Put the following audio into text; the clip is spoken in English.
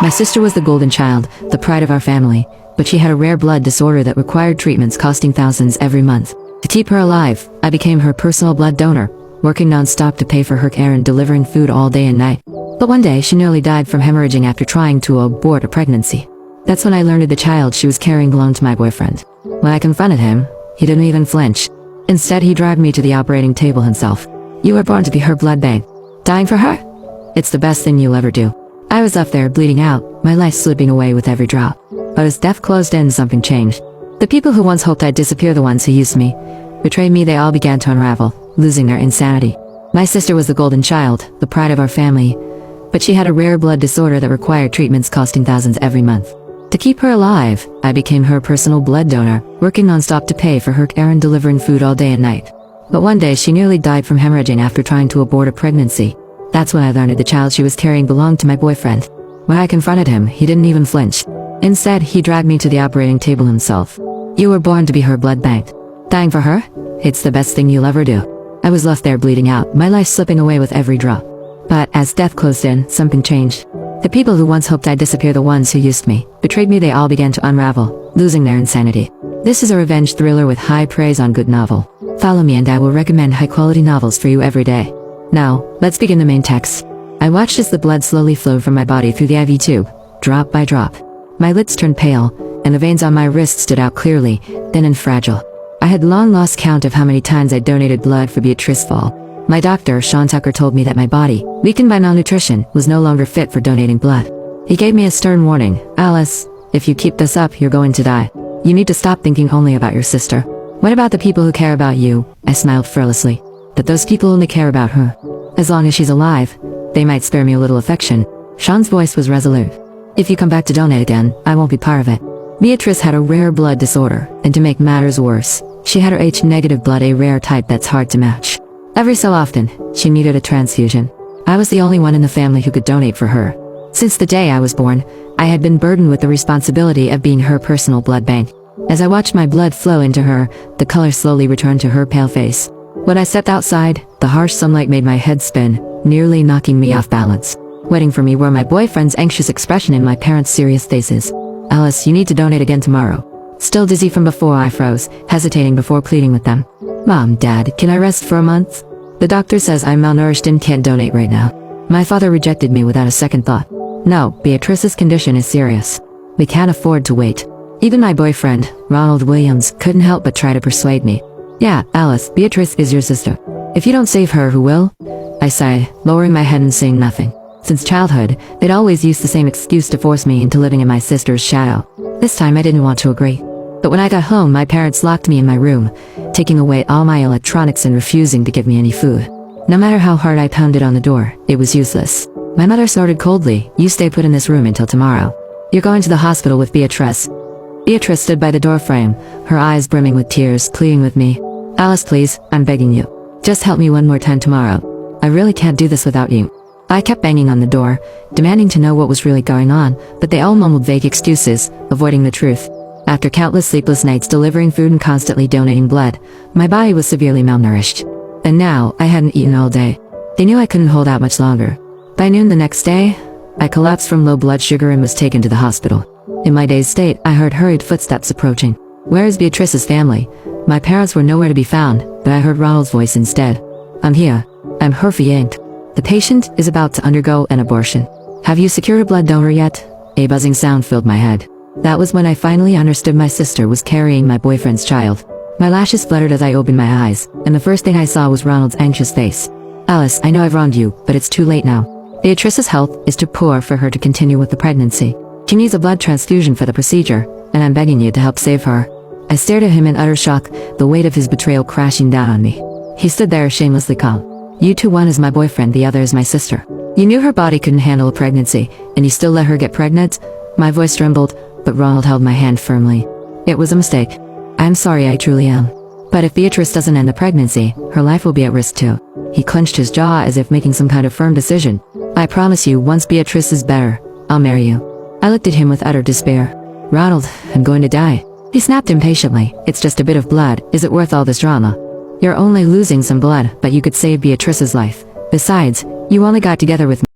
My sister was the golden child, the pride of our family, but she had a rare blood disorder that required treatments costing thousands every month. To keep her alive, I became her personal blood donor, working non-stop to pay for her care and delivering food all day and night. But one day she nearly died from hemorrhaging after trying to abort a pregnancy. That's when I learned the child she was carrying belonged to my boyfriend. When I confronted him, he didn't even flinch. Instead, he dragged me to the operating table himself. "You were born to be her blood bank. Dying for her? It's the best thing you'll ever do." I was up there bleeding out, my life slipping away with every drop. But as death closed in, something changed. The people who once hoped I'd disappear, the ones who used me, betrayed me, they all began to unravel, losing their insanity. My sister was the golden child, the pride of our family, but she had a rare blood disorder that required treatments costing thousands every month. To keep her alive, I became her personal blood donor, working non-stop to pay for her care and delivering food all day and night. But one day she nearly died from hemorrhaging after trying to abort a pregnancy. That's when I learned the child she was carrying belonged to my boyfriend. When I confronted him, he didn't even flinch. Instead, he dragged me to the operating table himself. "You were born to be her blood bank. Dying for her? It's the best thing you'll ever do." I was left there bleeding out, my life slipping away with every drop. But as death closed in, something changed. The people who once hoped I'd disappear, the ones who used me, betrayed me, they all began to unravel, losing their insanity. This is a revenge thriller with high praise on good novel. Follow me and I will recommend high-quality novels for you every day. Now, let's begin the main text. I watched as the blood slowly flowed from my body through the IV tube, drop by drop. My lids turned pale, and the veins on my wrists stood out clearly, thin and fragile. I had long lost count of how many times I'd donated blood for Beatrice Fall. My doctor, Sean Tucker, told me that my body, weakened by malnutrition, was no longer fit for donating blood. He gave me a stern warning. "Alice, if you keep this up, you're going to die. You need to stop thinking only about your sister." "What about the people who care about you?" I smiled fearlessly. "But those people only care about her. As long as she's alive, they might spare me a little affection." Sean's voice was resolute. "If you come back to donate again, I won't be part of it." Beatrice had a rare blood disorder, and to make matters worse, she had her H-negative blood, a rare type that's hard to match. Every so often, she needed a transfusion. I was the only one in the family who could donate for her. Since the day I was born, I had been burdened with the responsibility of being her personal blood bank. As I watched my blood flow into her, the color slowly returned to her pale face. When I stepped outside, the harsh sunlight made my head spin, nearly knocking me off balance. Waiting for me were my boyfriend's anxious expression and my parents' serious faces. "Alice, you need to donate again tomorrow." Still dizzy from before, I froze, hesitating before pleading with them. "Mom, Dad, can I rest for a month? The doctor says I'm malnourished and can't donate right now." My father rejected me without a second thought. "No, Beatrice's condition is serious. We can't afford to wait." Even my boyfriend, Ronald Williams, couldn't help but try to persuade me. "Yeah, Alice, Beatrice is your sister. If you don't save her, who will?" I sighed, lowering my head and saying nothing. Since childhood, they'd always used the same excuse to force me into living in my sister's shadow. This time I didn't want to agree. But when I got home, my parents locked me in my room, taking away all my electronics and refusing to give me any food. No matter how hard I pounded on the door, it was useless. My mother snorted coldly. "You stay put in this room until tomorrow. You're going to the hospital with Beatrice." Beatrice stood by the doorframe, her eyes brimming with tears, pleading with me. "Alice, please, I'm begging you. Just help me one more time tomorrow. I really can't do this without you." I kept banging on the door, demanding to know what was really going on, but they all mumbled vague excuses, avoiding the truth. After countless sleepless nights delivering food and constantly donating blood, my body was severely malnourished. And now, I hadn't eaten all day. They knew I couldn't hold out much longer. By noon the next day, I collapsed from low blood sugar and was taken to the hospital. In my dazed state, I heard hurried footsteps approaching. "Where is Beatrice's family?" My parents were nowhere to be found, but I heard Ronald's voice instead. "I'm here. I'm Herfy Yanked. The patient is about to undergo an abortion. Have you secured a blood donor yet?" A buzzing sound filled my head. That was when I finally understood my sister was carrying my boyfriend's child. My lashes fluttered as I opened my eyes, and the first thing I saw was Ronald's anxious face. "Alice, I know I've wronged you, but it's too late now. Beatrice's health is too poor for her to continue with the pregnancy. She needs a blood transfusion for the procedure, and I'm begging you to help save her." I stared at him in utter shock, the weight of his betrayal crashing down on me. He stood there shamelessly calm. "You two, one is my boyfriend, the other is my sister. You knew her body couldn't handle a pregnancy, and you still let her get pregnant?" My voice trembled, but Ronald held my hand firmly. "It was a mistake. I'm sorry, I truly am. But if Beatrice doesn't end the pregnancy, her life will be at risk too." He clenched his jaw as if making some kind of firm decision. "I promise you, once Beatrice is better, I'll marry you." I looked at him with utter despair. "Ronald, I'm going to die." He snapped impatiently. "It's just a bit of blood. Is it worth all this drama? You're only losing some blood, but you could save Beatrice's life. Besides, you only got together with me